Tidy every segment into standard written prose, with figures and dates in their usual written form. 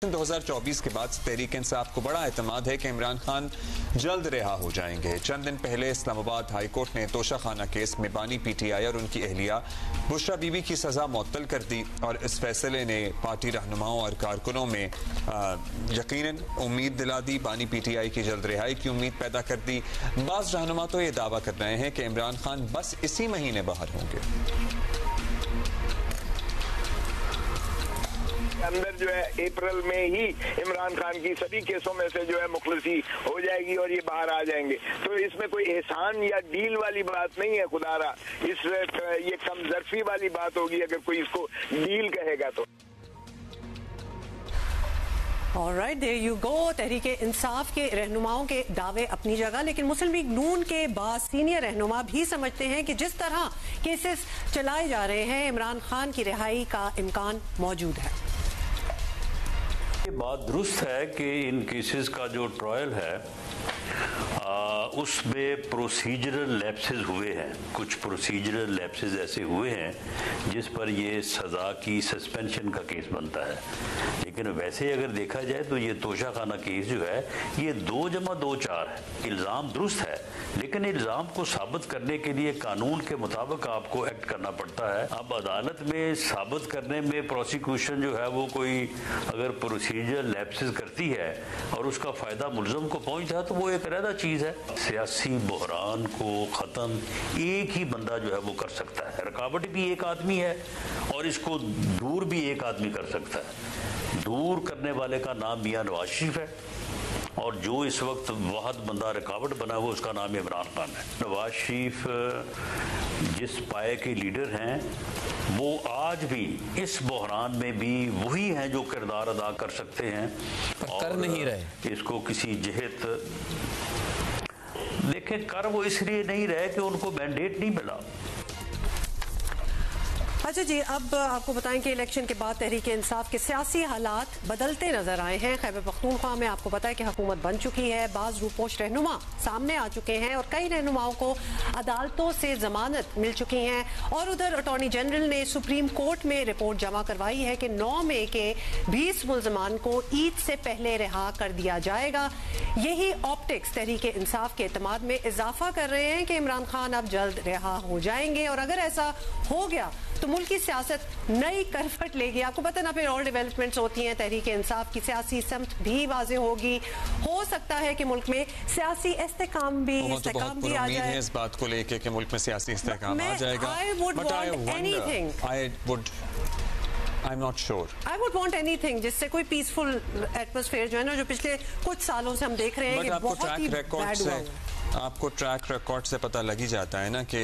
2024 के बाद तहरीक इंसाफ को बड़ा एतमाद है कि इमरान खान जल्द रिहा हो जाएंगे। चंद दिन पहले इस्लामाबाद हाई कोर्ट ने तोशा खाना केस में बानी पीटीआई और उनकी अहलिया बुशरा बीबी की सजा मुअत्तल कर दी और इस फैसले ने पार्टी रहनुमाओं और कारकुनों में यकीनन उम्मीद दिला दी। बानी पीटीआई की जल्द रिहाई की उम्मीद पैदा कर दी। बाज़ रहनुमा तो ये दावा कर रहे हैं कि इमरान खान बस इसी महीने बाहर होंगे। अंदर जो है अप्रैल में ही इमरान खान की सभी केसों में से जो है मुखलसी हो जाएगी और ये बाहर आ जाएंगे। तो इसमें कोई एहसान या डील वाली बात नहीं है खुदारा, ये कमजरफी वाली बात होगी अगर कोई इसको डील कहेगा तो। Alright, there you go. Tehreek Insaf के रहनुमाओं के दावे अपनी जगह, लेकिन मुस्लिम लीग नून के बाद सीनियर रहनुमा भी समझते हैं कि जिस तरह केसेस चलाए जा रहे हैं इमरान खान की रिहाई का इम्कान मौजूद है। ये बात दुरुस्त है कि इन केसेस का जो ट्रायल है उसमें प्रोसीजरल लैप्सेस हुए हैं। कुछ प्रोसीजरल लैप्सेस ऐसे हुए हैं जिस पर ये सज़ा की सस्पेंशन का केस बनता है। लेकिन वैसे अगर देखा जाए तो ये तोशा खाना केस जो है ये 2+2=4 है। इल्ज़ाम दुरुस्त है, लेकिन इल्ज़ाम को साबित करने के लिए कानून के मुताबिक आपको एक्ट करना पड़ता है। अब अदालत में साबित करने में प्रोसिक्यूशन जो है वो कोई अगर प्रोसीजरल लैप्सेस करती है और उसका फ़ायदा मुल्ज़म को पहुँचता है तो वो एक अलग चीज़ है। सियासी बहरान को ख़त्म एक ही बंदा जो है वो कर सकता है। रुकावट भी एक आदमी है और इसको दूर भी एक आदमी कर सकता है। दूर करने वाले का नाम मियां नवाज शरीफ है और जो इस वक्त वाहद बंदा रुकावट बना हुआ उसका नाम इमरान खान है। नवाज शरीफ जिस पाए के लीडर हैं वो आज भी इस बहरान में भी वही हैं जो किरदार अदा कर सकते हैं और कर नहीं रहे। इसको किसी जहत देखें कर वो इसलिए नहीं रहे कि उनको मैंडेट नहीं मिला। अच्छा जी, अब आपको बताएं कि इलेक्शन के बाद तहरीक इंसाफ के सियासी हालात बदलते नजर आए हैं। खैबर पख्तूनख्वा में आपको पता है कि हुकूमत बन चुकी है, बाज़ रूपोश रहनुमा सामने आ चुके हैं और कई रहनुमाओं को अदालतों से जमानत मिल चुकी हैं। और उधर अटॉर्नी जनरल ने सुप्रीम कोर्ट में रिपोर्ट जमा करवाई है कि 9 मई के 20 मुल्ज़मान को ईद से पहले रिहा कर दिया जाएगा। यही ऑप्टिक्स तहरीक इंसाफ के एतमाद में इजाफा कर रहे हैं कि इमरान खान अब जल्द रिहा हो जाएंगे और अगर ऐसा हो गया तो मुल्क की सियासत नई करवट लेगी। आपको पता ना फिर और डेवलपमेंट्स होती हैं, तहरीक इंसाफ की सियासी समत भी वाज़ेह होगी। हो सकता है कि मुल्क में सियासी इस्तेकाम भी आ जाए। इस बात को लेके कि मुल्क में सियासी इस्तेकाम आ जाएगा। I'm not sure. I would want anything जिससे कोई पीसफुल एटमॉस्फेयर जो है ना, जो पिछले कुछ सालों से हम देख रहे हैं कि बहुत ही बैड हुआ है। आपको ट्रैक रिकॉर्ड से पता लग ही जाता है ना कि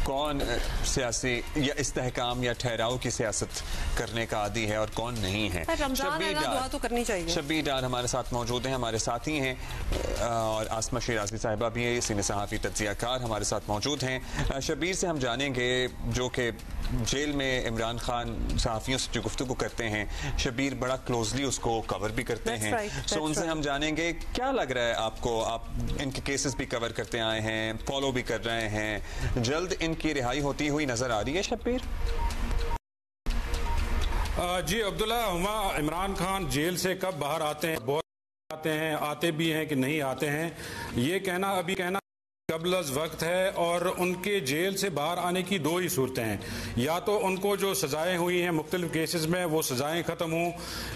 कौन सियासी या इस्तेहकाम या ठहराव की सियासत करने का आदी है और कौन नहीं है। दुआ तो करनी चाहिए। शब्बीर डार हमारे साथ मौजूद हैं, हमारे साथी हैं और आसमा शिराजी साहिबा भी है, सीनियर सहाफ़ी तज्ज़ियाकार हमारे साथ मौजूद हैं। शब्बीर से हम जानेंगे जो कि जेल में इमरान खान सहाफ़ियों से जो गुफ्तगू करते हैं, शब्बीर बड़ा क्लोजली उसको कवर भी करते हैं। सो उनसे हम जानेंगे क्या लग रहा है आपको, आप इनके केसेस भी कवर करते आए हैं, फॉलो भी कर रहे हैं, जल्द इनकी रिहाई होती हुई नजर आ रही है शब्बीर? जी अब्दुल्ला, हम इमरान खान जेल से कब बाहर आते हैं, बहुत आते हैं, आते भी हैं कि नहीं आते हैं, ये कहना अभी कहना कबलज वक्त है। और उनके जेल से बाहर आने की 2 ही सूरतें हैं, या तो उनको जो सजाएं हुई हैं मुख्तलिफ केसेस में वो सजाएं ख़त्म हों,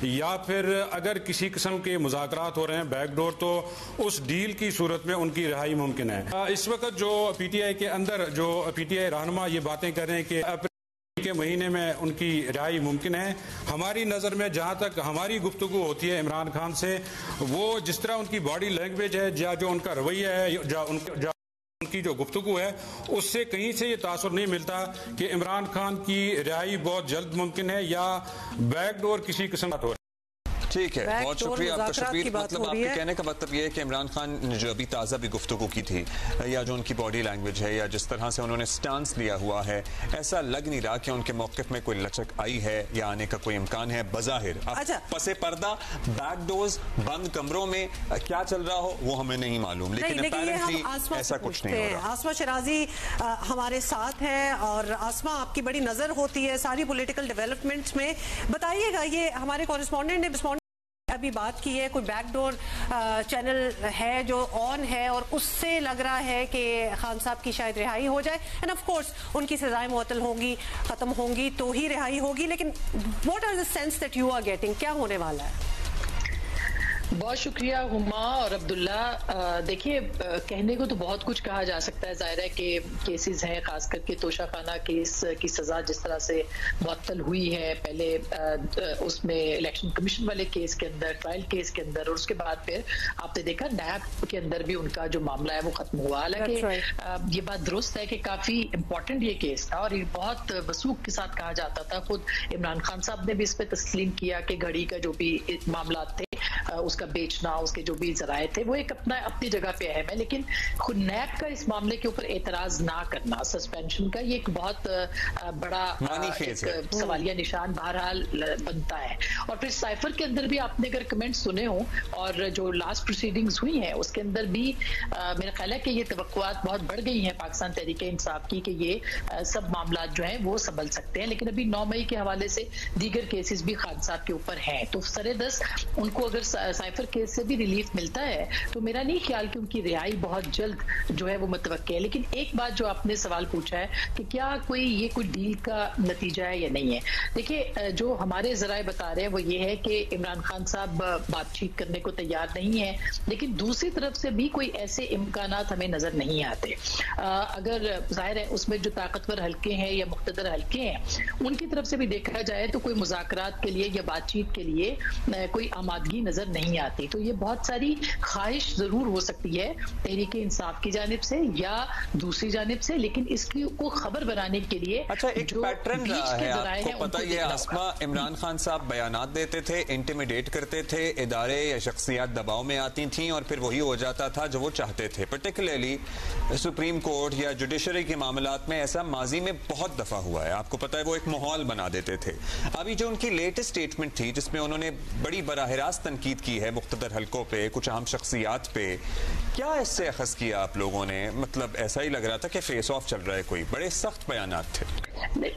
या फिर अगर किसी किस्म के मुज़ाकरात हो रहे हैं बैकडोर तो उस डील की सूरत में उनकी रिहाई मुमकिन है। इस वक्त जो पीटीआई के अंदर जो पीटीआई रहनुमा ये बातें कर रहे हैं कि अप्रैल के महीने में उनकी रिहाई मुमकिन है, हमारी नज़र में जहाँ तक हमारी गुफ्तगू होती है इमरान खान से, वो जिस तरह उनकी बॉडी लैंग्वेज है या जो उनका रवैया है, उनकी जो गुफ्तगू है उससे कहीं से ये तासुर नहीं मिलता कि इमरान खान की रिहाई बहुत जल्द मुमकिन है या बैकडोर किसी किस्म का। ठीक है, बहुत शुक्रिया आपका शब्बीर। मतलब आपके कहने का मतलब ये है कि इमरान खान ने जो अभी ताज़ा भी गुफ्तगू की थी या जो उनकी बॉडी लैंग्वेज है या जिस तरह से उन्होंने स्टांस लिया हुआ है, ऐसा लग नहीं रहा कि उनके मौक़िफ़ में कोई लचक आई है या आने का कोई इम्कान है। बज़ाहिर पसे पर्दा बैकडोर्स बंद कमरों में क्या चल रहा हो वो हमें नहीं मालूम, लेकिन अपैरेंटली ऐसा कुछ नहीं हो रहा। आसमा शिराजी हमारे साथ है और आसमा आपकी बड़ी नजर होती है सारी पॉलिटिकल डेवलपमेंट्स में। बताइएगा, ये हमारे कॉरेस्पॉन्डेंट ने अभी बात की है, कोई बैकडोर चैनल है जो ऑन है और उससे लग रहा है कि खान साहब की शायद रिहाई हो जाए। एंड ऑफ कोर्स उनकी सजाएं मुअत्तल होंगी, खत्म होंगी तो ही रिहाई होगी। लेकिन what are the sense that you are getting, क्या होने वाला है? बहुत शुक्रिया हुमा और अब्दुल्ला। देखिए, कहने को तो बहुत कुछ कहा जा सकता है। जाहिर है कि केसेस हैं, खास करके तोशाखाना केस की सजा जिस तरह से मुअत्तल हुई है, पहले उसमें इलेक्शन कमीशन वाले केस के अंदर, ट्रायल केस के अंदर, और उसके बाद फिर आपने देखा नैब के अंदर भी उनका जो मामला है वो खत्म हुआ। हालांकि ये बात दुरुस्त है कि काफी इंपॉर्टेंट ये केस था और ये बहुत वसूख के साथ कहा जाता था। खुद इमरान खान साहब ने भी इस पर तस्लीम किया कि घड़ी का जो भी मामला थे, उसका बेचना, उसके जो भी जराए थे, वो एक अपनी जगह पे अहम है। लेकिन खुद नैब का इस मामले के ऊपर एतराज ना करना, सस्पेंशन का, ये एक बहुत बड़ा एक सवालिया निशान बहरहाल बनता है। और फिर साइफर के अंदर भी आपने अगर कमेंट सुने हो और जो लास्ट प्रोसीडिंग्स हुई हैं उसके अंदर भी मेरा ख्याल है कि ये तवक्कुआत बहुत बढ़ गई हैं पाकिस्तान तहरीक इंसाफ की कि ये सब मामला जो हैं वो संभल सकते हैं। लेकिन अभी 9 मई के हवाले से दीगर केसेस भी खान साहब के ऊपर हैं, तो सरे-10 उनको अगर साइफर केस से भी रिलीफ मिलता है तो मेरा नहीं ख्याल कि उनकी रिहाई बहुत जल्द जो है वो मुतवक्किल है। लेकिन एक बात जो आपने सवाल पूछा है कि क्या ये कोई डील का नतीजा है या नहीं है, देखिए जो हमारे जराए बता रहे हैं वो ये है कि इमरान खान साहब बातचीत करने को तैयार नहीं है, लेकिन दूसरी तरफ से भी कोई ऐसे इम्कानात हमें नजर नहीं आते। अगर जाहिर है उसमें जो ताकतवर हल्के हैं या मुख्तदर हल्के हैं उनकी तरफ से भी देखा जाए तो कोई मुज़ाकरात के लिए या बातचीत के लिए कोई आमादगी नजर नहीं आती। तो ये बहुत सारी ख्वाहिश जरूर हो सकती है तहरीक इंसाफ की जानिब से या दूसरी जानिब से, लेकिन इसकी को खबर बनाने के लिए अच्छा एक पैटर्न रहा है, आपको पता है आसमा, इमरान खान साहब बयानात देते थे, इंटिमिडेट करते थे, इदारे या शख्सियात दबाव में आती थी और फिर वही हो जाता था जो वो चाहते थे। पर्टिकुलरली सुप्रीम कोर्ट या जुडिशरी के मामलात में ऐसा माजी में बहुत दफा हुआ है, आपको पता है, वो एक माहौल बना देते थे। अभी जो उनकी लेटेस्ट स्टेटमेंट थी जिसमें उन्होंने बड़ी बराह रास्त तनकीद की है मुख्तदर हलकों पे, कुछ अहम शख्सियात पे, क्या इससे अखज़ किया आप लोगों ने? मतलब ऐसा ही लग रहा था कि फेस ऑफ चल रहा है, कोई बड़े सख्त बयानात थे।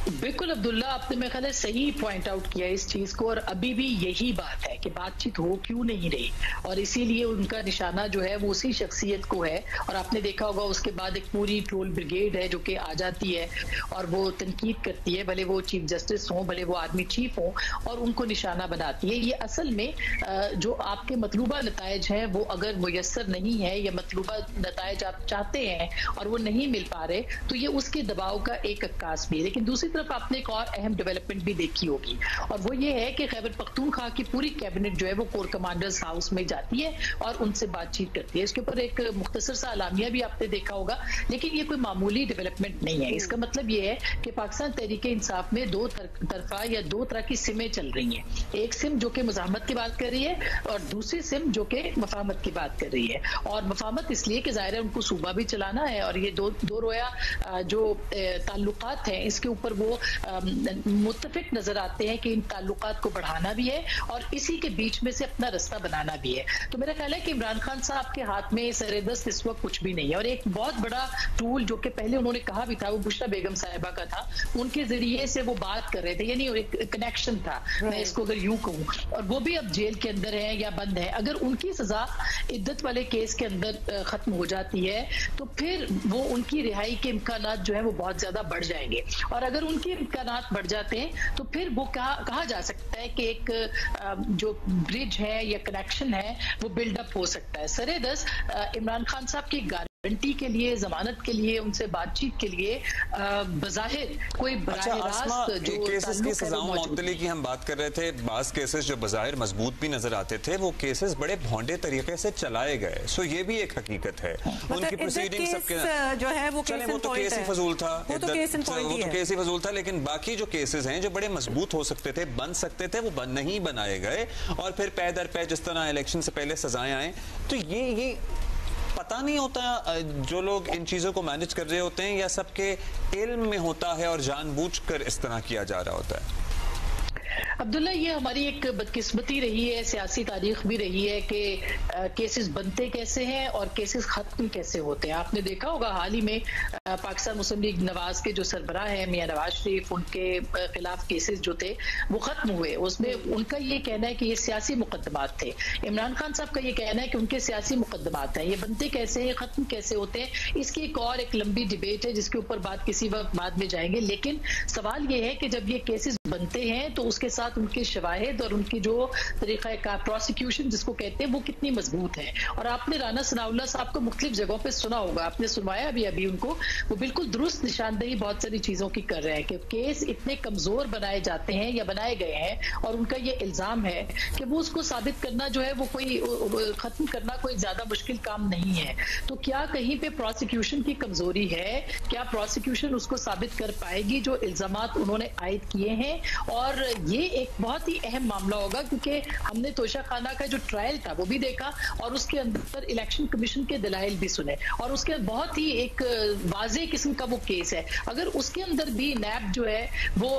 बिल्कुल अब्दुल्ला, आपने मेरे ख्याल सही पॉइंट आउट किया इस चीज को, और अभी भी यही बात है कि बातचीत हो क्यों नहीं रही, और इसीलिए उनका निशाना जो है वो उसी शख्सियत को है। और आपने देखा होगा उसके बाद एक पूरी ट्रोल ब्रिगेड है जो कि आ जाती है और वो तनकीद करती है, भले वो चीफ जस्टिस हो, भले वो आर्मी चीफ हो, और उनको निशाना बनाती है। ये असल में जो आपके मतलूबा नतायज हैं वो अगर मुयस्सर नहीं है या मतलूबा नतायज आप चाहते हैं और वो नहीं मिल पा रहे तो ये उसके दबाव का एक अक्कास भी है। लेकिन दूसरी तरफ आपने एक और अहम डेवलपमेंट भी देखी होगी, और वो ये है कि खैबर पख्तूनख्वा की पूरी कैबिनेट जो है वो कोर कमांडर्स हाउस में जाती है और उनसे बातचीत करती है। इसके ऊपर एक मुख्तसर सा अलामिया भी आपने देखा होगा, लेकिन ये कोई मामूली डेवलपमेंट नहीं है। इसका मतलब ये है कि पाकिस्तान तहरीक इंसाफ में दो तरफा या दो तरह की सिमें चल रही हैं, एक सिम जो कि मुज़ाहमत की बात कर रही है और दूसरी सिम जो कि मफाहमत की बात कर रही है। और मफाहमत इसलिए कि जाहिर है उनको सूबा भी चलाना है और ये दो रोया जो ताल्लुकात हैं इसके ऊपर वो मुत्तफिक नजर आते हैं कि इन ताल्लुकात को बढ़ाना भी है और इसी के बीच में से अपना रास्ता बनाना भी है। तो मेरा ख्याल है कि इमरान खान साहब के हाथ में सरेदस्त इस वक्त कुछ भी नहीं है। और एक बहुत बड़ा टूल जो कि पहले उन्होंने कहा भी था वो बुशरा बेगम साहिबा का था, उनके जरिए से वो बात कर रहे थे, यानी एक कनेक्शन था, मैं इसको अगर यूं कहूं, और वो भी अब जेल के अंदर है या बंद है। अगर उनकी सजा इद्दत वाले केस के अंदर खत्म हो जाती है तो फिर वो उनकी रिहाई के इम्कानात जो है वो बहुत ज्यादा बढ़ जाएंगे, और अगर उनके इम्कानात बढ़ जाते हैं तो फिर वो कहा जा सकता है कि एक जो ब्रिज है या कनेक्शन है वो बिल्डअप हो सकता है। सरेदस इमरान खान साहब की गारंटी के लिए, जमानत के लिए, उनसे बातचीत के लिए बज़ाहिर कोई बराह रास्त जो केसेस की सजाओं मुअत्तली की हम बात कर रहे थे, बाज केसेस जो बज़ाहिर मजबूत भी नजर आते थे वो केसेस बड़े भोंडे तरीके से चलाए गए। सो ये भी एक हकीकत है। उनकी प्रोसीडिंग सबके जो है वो तो केस ही फजूल था, वो तो केस ही फजूल था, लेकिन बाकी जो केसेस हैं जो बड़े मजबूत हो सकते थे, बन सकते थे, वो नहीं बनाए गए और फिर पै दर पै जिस तरह इलेक्शन से पहले सजाएं आए। तो ये पता नहीं होता जो लोग इन चीजों को मैनेज कर रहे होते हैं या सबके इल्म में होता है और जानबूझकर इस तरह किया जा रहा होता है। अब्दुल्ला, ये हमारी एक बदकिस्मती रही है, सियासी तारीख भी रही है कि केसेस बनते कैसे हैं और केसेस खत्म कैसे होते हैं। आपने देखा होगा हाल ही में पाकिस्तान मुस्लिम लीग नवाज के जो सरबराह है मियां नवाज शरीफ, उनके खिलाफ केसेस जो थे वो खत्म हुए। उसमें उनका ये कहना है कि ये सियासी मुकदमात थे। इमरान खान साहब का ये कहना है कि उनके सियासी मुकदमात हैं, ये बनते कैसे हैं, खत्म कैसे होते हैं, इसकी एक लंबी डिबेट है जिसके ऊपर बात किसी वक्त बाद में जाएंगे। लेकिन सवाल ये है कि जब ये केसेस बनते हैं तो उसके साथ उनके शवाहिद और उनकी जो तरीका का प्रोसिक्यूशन जिसको कहते हैं वो कितनी मजबूत है। और आपने राना सनाउल्लाह साहब को मुख्तलिफ जगहों पे सुना होगा, आपने सुनवाया भी अभी उनको, वो बिल्कुल दुरुस्त निशानदेही बहुत सारी चीजों की कर रहे हैं कि केस इतने कमजोर बनाए जाते हैं या बनाए गए हैं, और उनका ये इल्जाम है कि वो उसको साबित करना जो है वो कोई खत्म करना कोई ज्यादा मुश्किल काम नहीं है। तो क्या कहीं पे प्रोसिक्यूशन की कमजोरी है? क्या प्रोसिक्यूशन उसको साबित कर पाएगी जो इल्जामात उन्होंने आयद किए हैं? और ये एक बहुत ही अहम मामला होगा क्योंकि हमने तोशा खाना का जो ट्रायल था वो भी देखा और उसके अंदर इलेक्शन कमीशन के दलाइल भी सुने, और उसके बहुत ही एक वाज़ेह किस्म का वो केस है। अगर उसके अंदर भी नैब जो है वो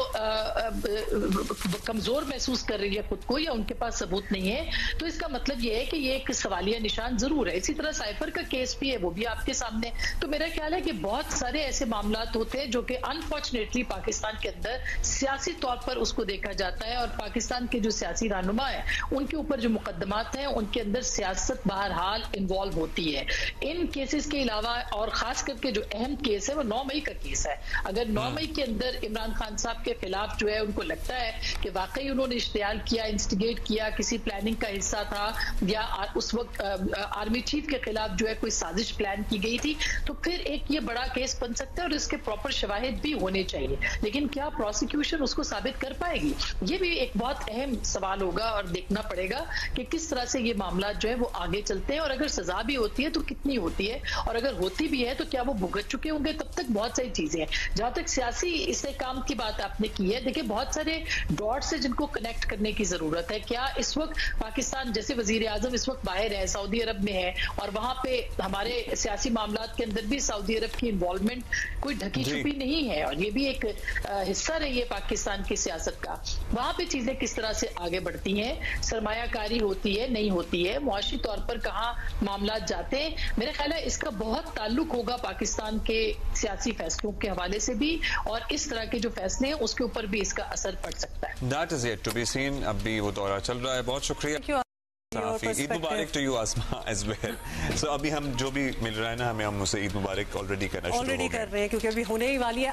कमजोर महसूस कर रही है खुद को या उनके पास सबूत नहीं है, तो इसका मतलब ये है कि ये एक सवालिया निशान जरूर है। इसी तरह साइफर का केस भी है, वो भी आपके सामने। तो मेरा ख्याल है कि बहुत सारे ऐसे मामला होते हैं जो कि अनफॉर्चुनेटली पाकिस्तान के अंदर सियासी तौर पर उसको देखा जाता है, और पाकिस्तान के जो सियासी रहनुमा है उनके ऊपर जो मुकदमात हैं उनके अंदर सियासत बहरहाल इन्वॉल्व होती है। इन केसेस के अलावा और खास करके जो अहम केस है वो 9 मई का केस है। अगर 9 मई के अंदर इमरान खान साहब के खिलाफ जो है उनको लगता है कि वाकई उन्होंने इश्तियाल किया, इंस्टिगेट किया, किसी प्लानिंग का हिस्सा था, या उस वक्त आर्मी चीफ के खिलाफ जो है कोई साजिश प्लान की गई थी, तो फिर एक ये बड़ा केस बन सकता है और इसके प्रॉपर शवाहिद भी होने चाहिए। लेकिन क्या प्रोसिक्यूशन उसको साबित कर पाएगी? ये भी एक बहुत अहम सवाल होगा और देखना पड़ेगा कि किस तरह से ये मामला जो है वो आगे चलते हैं, और अगर सजा भी होती है तो कितनी होती है, और अगर होती भी है तो क्या वो भुगत चुके होंगे। तब तक बहुत सारी चीजें हैं। जहां तक सियासी इससे काम की बात आपने की है, देखिए बहुत सारे डॉट्स है जिनको कनेक्ट करने की जरूरत है। क्या इस वक्त पाकिस्तान, जैसे वजीर आजम इस वक्त बाहर है, सऊदी अरब में है, और वहां पे हमारे सियासी मामला के अंदर भी सऊदी अरब की इन्वॉल्वमेंट कोई ढकी छुपी नहीं है, और ये भी एक हिस्सा रही है पाकिस्तान की सियासत का। वहां पे चीजें किस तरह से आगे बढ़ती हैं, सरमायाकारी होती है नहीं होती है, मुआशी तौर पर कहाँ मामला जाते हैं, मेरा ख्याल है इसका बहुत ताल्लुक होगा पाकिस्तान के सियासी फैसलों के हवाले से भी, और इस तरह के जो फैसले हैं उसके ऊपर भी इसका असर पड़ सकता है। That is yet to be seen। अब भी वो दौरा चल रहा है। बहुत शुक्रिया। ईद मुबारक to you Asma as well. So अभी हम जो भी मिल रहा है ना हमें, हम उसे ईद मुबारक ऑलरेडी करना शुरू हो गए कर रहे हैं क्योंकि अभी होने ही वाली है।